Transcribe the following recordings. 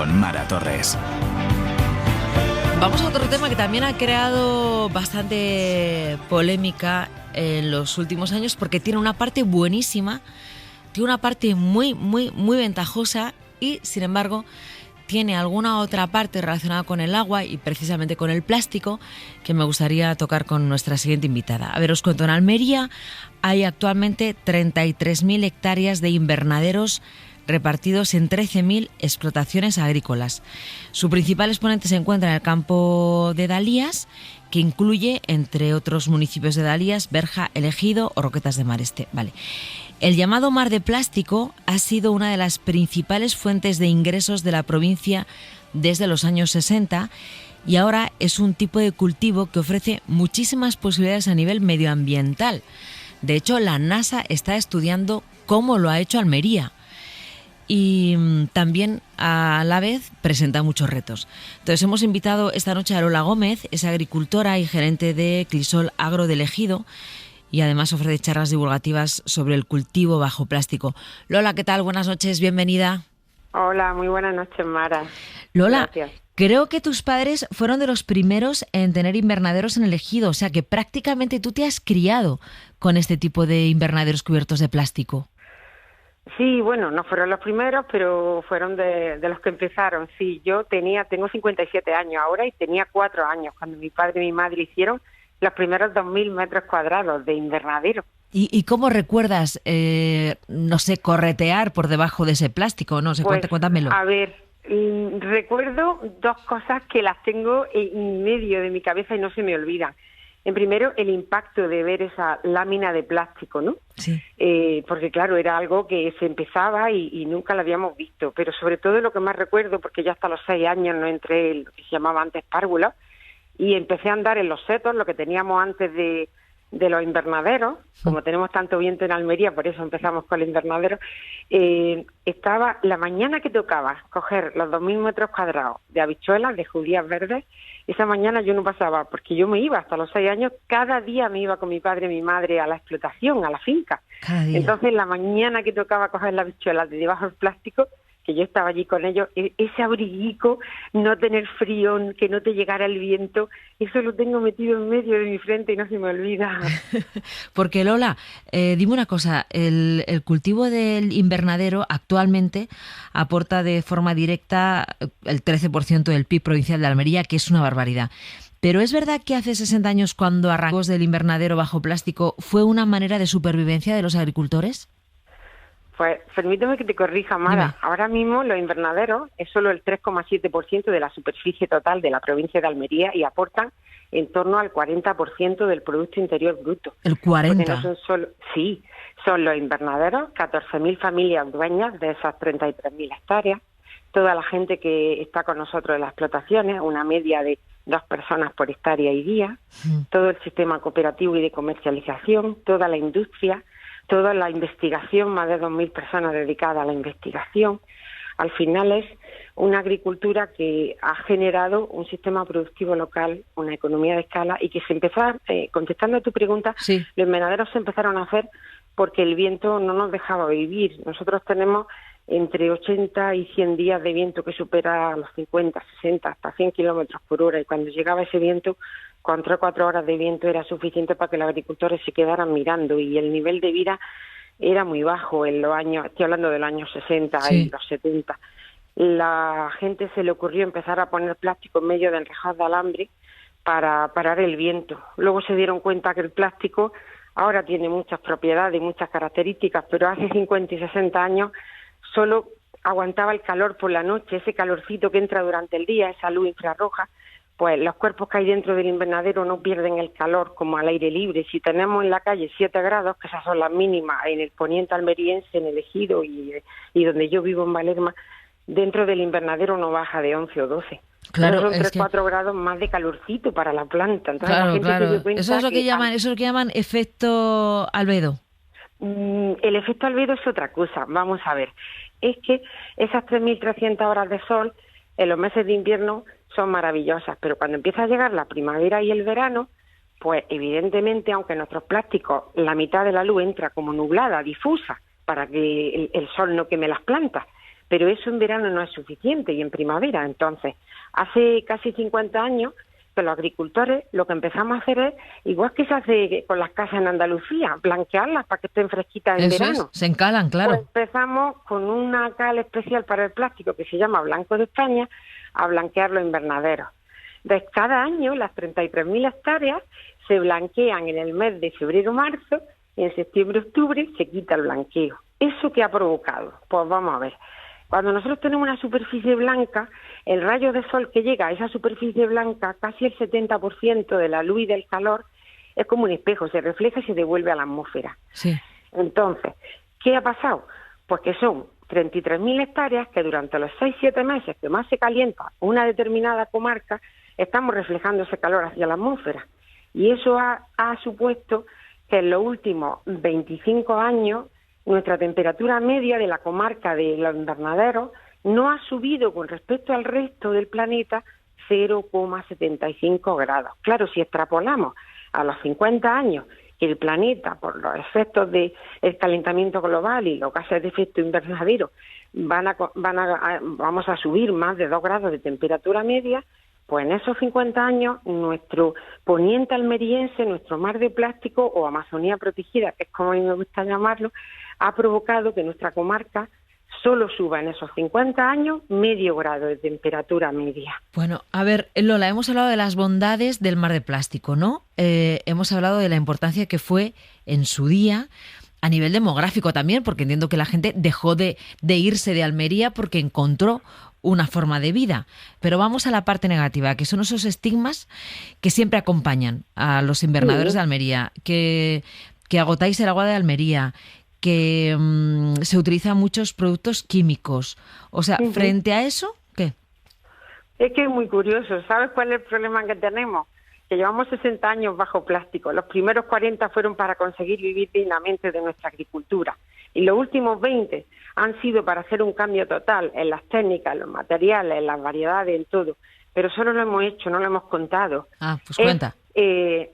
con Mara Torres. Vamos a otro tema que también ha creado bastante polémica en los últimos años porque tiene una parte buenísima, tiene una parte muy ventajosa y, sin embargo, tiene alguna otra parte relacionada con el agua y precisamente con el plástico que me gustaría tocar con nuestra siguiente invitada. A ver, os cuento, en Almería hay actualmente 33.000 hectáreas de invernaderos repartidos en 13.000 explotaciones agrícolas. Su principal exponente se encuentra en el campo de Dalías, que incluye, entre otros municipios de Dalías, Berja, El Ejido o Roquetas de Mar Este. Vale. El llamado mar de plástico ha sido una de las principales fuentes de ingresos de la provincia desde los años 60 y ahora es un tipo de cultivo que ofrece muchísimas posibilidades a nivel medioambiental. De hecho, la NASA está estudiando cómo lo ha hecho Almería y también a la vez presenta muchos retos. Entonces hemos invitado esta noche a Lola Gómez, es agricultora y gerente de Clisol Agro del Ejido, y además ofrece charlas divulgativas sobre el cultivo bajo plástico. Lola, ¿qué tal? Buenas noches, bienvenida. Hola, muy buenas noches, Mara. Lola, gracias. Creo que tus padres fueron de los primeros en tener invernaderos en El Ejido, o sea que prácticamente tú te has criado con este tipo de invernaderos cubiertos de plástico. Sí, bueno, no fueron los primeros, pero fueron de los que empezaron. Sí, tengo 57 años ahora y tenía 4 años cuando mi padre y mi madre hicieron los primeros 2.000 metros cuadrados de invernadero. ¿Y cómo recuerdas, no sé, corretear por debajo de ese plástico? No sé, Pues, cuéntamelo. A ver, recuerdo 2 cosas que las tengo en medio de mi cabeza y no se me olvidan. En primero, el impacto de ver esa lámina de plástico, ¿no? Sí. Porque claro, era algo que se empezaba y nunca lo habíamos visto. Pero sobre todo lo que más recuerdo, porque ya hasta los 6 años no entré en lo que se llamaba antes párvulos, y empecé a andar en los setos, lo que teníamos antes de los invernaderos. Como tenemos tanto viento en Almería, por eso empezamos con el invernadero. Estaba la mañana que tocaba coger los 2.000 metros cuadrados de habichuelas, de judías verdes. Esa mañana yo no pasaba, porque yo me iba hasta los 6 años, cada día me iba con mi padre y mi madre a la explotación, a la finca. Cada día. Entonces la mañana que tocaba coger las habichuelas de debajo del plástico, que yo estaba allí con ellos, ese abriguico, no tener frío, que no te llegara el viento, eso lo tengo metido en medio de mi frente y no se me olvida. Porque Lola, dime una cosa, el cultivo del invernadero actualmente aporta de forma directa el 13% del PIB provincial de Almería, que es una barbaridad. Pero ¿es verdad que hace 60 años, cuando arrancamos del invernadero bajo plástico, fue una manera de supervivencia de los agricultores? Pues permíteme que te corrija, Mara. Dime. Ahora mismo los invernaderos es solo el 3,7% de la superficie total de la provincia de Almería y aportan en torno al 40% del Producto Interior Bruto. El 40%. Porque no son solo, sí, son los invernaderos, 14.000 familias dueñas de esas 33.000 hectáreas, toda la gente que está con nosotros en las explotaciones, una media de 2 personas por hectárea y día, todo el sistema cooperativo y de comercialización, toda la industria, toda la investigación, más de 2.000 personas dedicadas a la investigación. Al final es una agricultura que ha generado un sistema productivo local, una economía de escala, y que se empezó, contestando a tu pregunta, Sí. Los invernaderos se empezaron a hacer porque el viento no nos dejaba vivir. Nosotros tenemos entre 80 y 100 días de viento que supera los 50, 60, hasta 100 kilómetros por hora, y cuando llegaba ese viento, con 3 o 4 horas de viento era suficiente para que los agricultores se quedaran mirando, y el nivel de vida era muy bajo en los años, estoy hablando de los años 60 Sí. y los 70. La gente se le ocurrió empezar a poner plástico en medio de enrejados de alambre para parar el viento. Luego se dieron cuenta que el plástico ahora tiene muchas propiedades y muchas características, pero hace 50 y 60 años solo aguantaba el calor por la noche, ese calorcito que entra durante el día, esa luz infrarroja. Pues los cuerpos que hay dentro del invernadero no pierden el calor como al aire libre. Si tenemos en la calle 7 grados, que esas son las mínimas en el poniente almeriense, en El Ejido y donde yo vivo en Valerma, dentro del invernadero no baja de 11 o 12. Claro, son es 3-4 grados más de calorcito para la planta. Entonces Claro, la gente claro. se dio cuenta Eso es lo que llaman efecto albedo. El efecto albedo es otra cosa. Vamos a ver. Es que esas 3.300 horas de sol en los meses de invierno son maravillosas, pero cuando empieza a llegar la primavera y el verano, pues evidentemente, aunque nuestros plásticos, la mitad de la luz entra como nublada, difusa, para que el sol no queme las plantas, pero eso en verano no es suficiente y en primavera. Entonces, hace casi 50 años que los agricultores lo que empezamos a hacer es, igual que se hace con las casas en Andalucía, blanquearlas para que estén fresquitas en verano. Se encalan, claro. Pues empezamos con una cal especial para el plástico que se llama Blanco de España a blanquear los invernaderos. Entonces, cada año las 33.000 hectáreas se blanquean en el mes de febrero-marzo y en septiembre-octubre se quita el blanqueo. ¿Eso qué ha provocado? Pues vamos a ver. Cuando nosotros tenemos una superficie blanca, el rayo de sol que llega a esa superficie blanca, casi el 70% de la luz y del calor, es como un espejo, se refleja y se devuelve a la atmósfera. Sí. Entonces, ¿qué ha pasado? Pues que son 33.000 hectáreas que durante los 6-7 meses que más se calienta una determinada comarca, estamos reflejando ese calor hacia la atmósfera. Y eso ha supuesto que en los últimos 25 años nuestra temperatura media de la comarca de los invernaderos no ha subido con respecto al resto del planeta 0,75 grados. Claro, si extrapolamos a los 50 años que el planeta, por los efectos del calentamiento global y los gases de efecto invernadero, vamos a subir más de 2 grados de temperatura media, pues en esos 50 años nuestro poniente almeriense, nuestro mar de plástico o Amazonía protegida, que es como a mí me gusta llamarlo, ha provocado que nuestra comarca solo suba en esos 50 años medio grado de temperatura media. Bueno, a ver, Lola, hemos hablado de las bondades del mar de plástico, ¿no? Hemos hablado de la importancia que fue en su día a nivel demográfico también, porque entiendo que la gente dejó de irse de Almería porque encontró una forma de vida. Pero vamos a la parte negativa, que son esos estigmas que siempre acompañan a los invernaderos de Almería, que agotáis el agua de Almería, que se utilizan muchos productos químicos. O sea, frente a eso, ¿qué? Es que es muy curioso. ¿Sabes cuál es el problema que tenemos? Que llevamos 60 años bajo plástico. Los primeros 40 fueron para conseguir vivir dignamente de nuestra agricultura. Y los últimos 20 han sido para hacer un cambio total en las técnicas, en los materiales, en las variedades, en todo. Pero solo lo hemos hecho, no lo hemos contado. Ah, pues cuenta.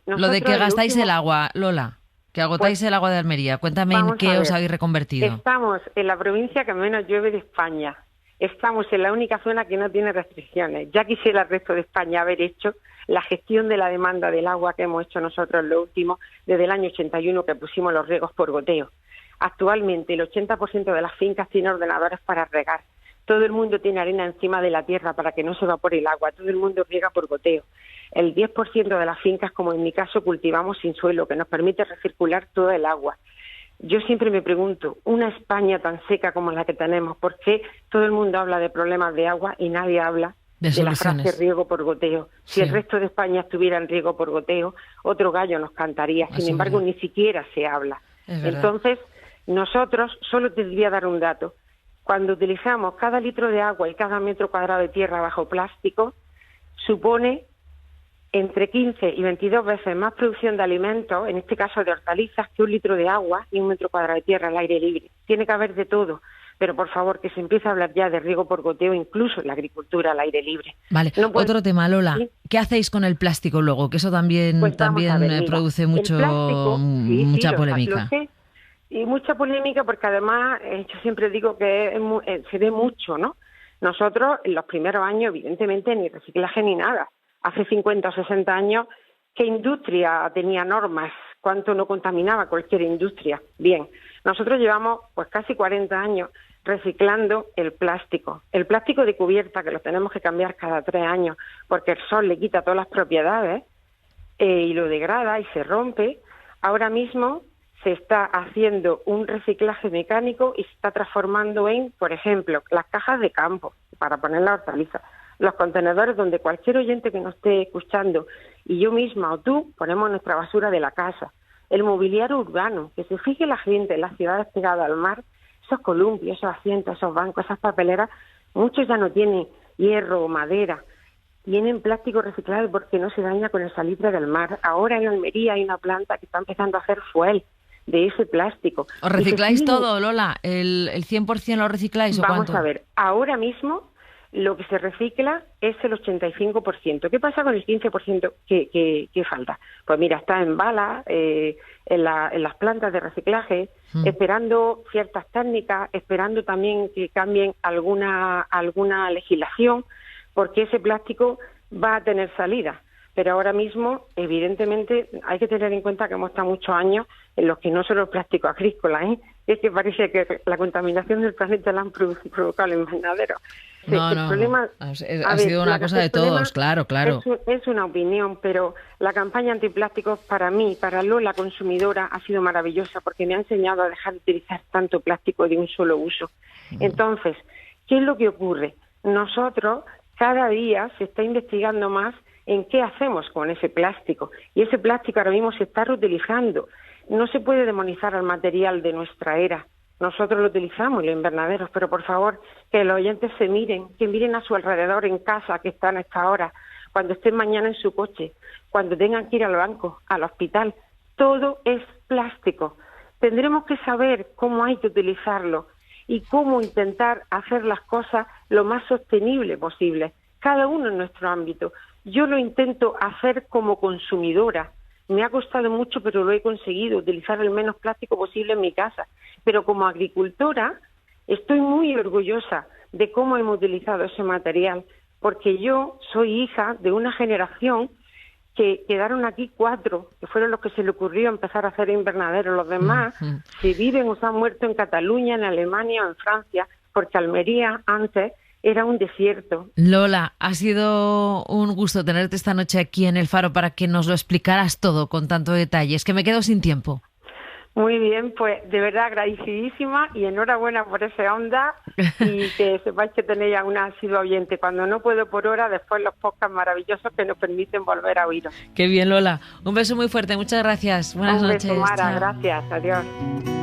Lo de que gastáis el agua, Lola. Que agotáis el agua de Almería. Cuéntame en qué os habéis reconvertido. Estamos en la provincia que menos llueve de España. Estamos en la única zona que no tiene restricciones. Ya quisiera el resto de España haber hecho la gestión de la demanda del agua que hemos hecho nosotros lo último desde el año 81 que pusimos los riegos por goteo. Actualmente el 80% de las fincas tiene ordenadores para regar. Todo el mundo tiene arena encima de la tierra para que no se evapore el agua. Todo el mundo riega por goteo. El 10% de las fincas, como en mi caso, cultivamos sin suelo, que nos permite recircular todo el agua. Yo siempre me pregunto, una España tan seca como la que tenemos, ¿por qué todo el mundo habla de problemas de agua y nadie habla de la frase riego por goteo? Si el resto de España estuviera en riego por goteo, otro gallo nos cantaría. Sin embargo, ni siquiera se habla. Entonces, nosotros, solo te voy a dar un dato. Cuando utilizamos cada litro de agua y cada metro cuadrado de tierra bajo plástico, supone entre 15 y 22 veces más producción de alimentos, en este caso de hortalizas, que un litro de agua y un metro cuadrado de tierra al aire libre. Tiene que haber de todo, pero por favor que se empiece a hablar ya de riego por goteo, incluso en la agricultura al aire libre. Vale, otro tema, Lola. ¿Sí? ¿Qué hacéis con el plástico luego? Que eso también, pues mira, produce mucha polémica. Y mucha polémica porque además yo siempre digo que se ve mucho, ¿no? Nosotros en los primeros años evidentemente ni reciclaje ni nada. Hace 50 o 60 años, ¿qué industria tenía normas? ¿Cuánto no contaminaba cualquier industria? Bien, nosotros llevamos pues casi 40 años reciclando el plástico. El plástico de cubierta, que lo tenemos que cambiar cada 3 años, porque el sol le quita todas las propiedades y lo degrada y se rompe. Ahora mismo se está haciendo un reciclaje mecánico y se está transformando en, por ejemplo, las cajas de campo para poner la hortaliza, los contenedores donde cualquier oyente que nos esté escuchando y yo misma o tú ponemos nuestra basura de la casa, el mobiliario urbano, que se fije la gente en las ciudades pegadas al mar, esos columpios, esos asientos, esos bancos, esas papeleras, muchos ya no tienen hierro o madera, tienen plástico reciclado porque no se daña con el salitre del mar. Ahora en Almería hay una planta que está empezando a hacer fuel de ese plástico. ¿Os recicláis todo, Lola? ¿El 100% lo recicláis o cuánto? Vamos a ver, ahora mismo lo que se recicla es el 85%. ¿Qué pasa con el 15% que falta? Pues mira, está en balas, en las plantas de reciclaje, esperando ciertas técnicas, esperando también que cambien alguna legislación, porque ese plástico va a tener salida. Pero ahora mismo, evidentemente, hay que tener en cuenta que hemos estado muchos años en los que no solo el plástico agrícola, es que parece que la contaminación del planeta la han provocado los invernaderos. No, el problema, ha sido una cosa de todos, claro. Es una opinión, pero la campaña antiplásticos para mí, para Lola consumidora, ha sido maravillosa porque me ha enseñado a dejar de utilizar tanto plástico de un solo uso. Entonces, ¿qué es lo que ocurre? Nosotros, cada día se está investigando más en qué hacemos con ese plástico. Y ese plástico ahora mismo se está reutilizando. No se puede demonizar al material de nuestra era. Nosotros lo utilizamos en los invernaderos, pero por favor, que los oyentes que miren a su alrededor en casa, que están a esta hora, cuando estén mañana en su coche, cuando tengan que ir al banco, al hospital. Todo es plástico. Tendremos que saber cómo hay que utilizarlo y cómo intentar hacer las cosas lo más sostenible posible, cada uno en nuestro ámbito. Yo lo intento hacer como consumidora. Me ha costado mucho, pero lo he conseguido, utilizar el menos plástico posible en mi casa. Pero como agricultora estoy muy orgullosa de cómo hemos utilizado ese material, porque yo soy hija de una generación que quedaron aquí 4, que fueron los que se le ocurrió empezar a hacer invernaderos. Los demás se viven o se han muerto en Cataluña, en Alemania o en Francia, porque Almería antes era un desierto. Lola, ha sido un gusto tenerte esta noche aquí en El Faro para que nos lo explicaras todo con tanto detalle. Es que me quedo sin tiempo. Muy bien, pues de verdad agradecidísima y enhorabuena por ese Onda y que sepáis que tenéis a una asidua oyente. Cuando no puedo por hora, después los podcasts maravillosos que nos permiten volver a oíros. Qué bien, Lola. Un beso muy fuerte, muchas gracias. Buenas noches. Un beso, Mara, Chao. gracias, adiós.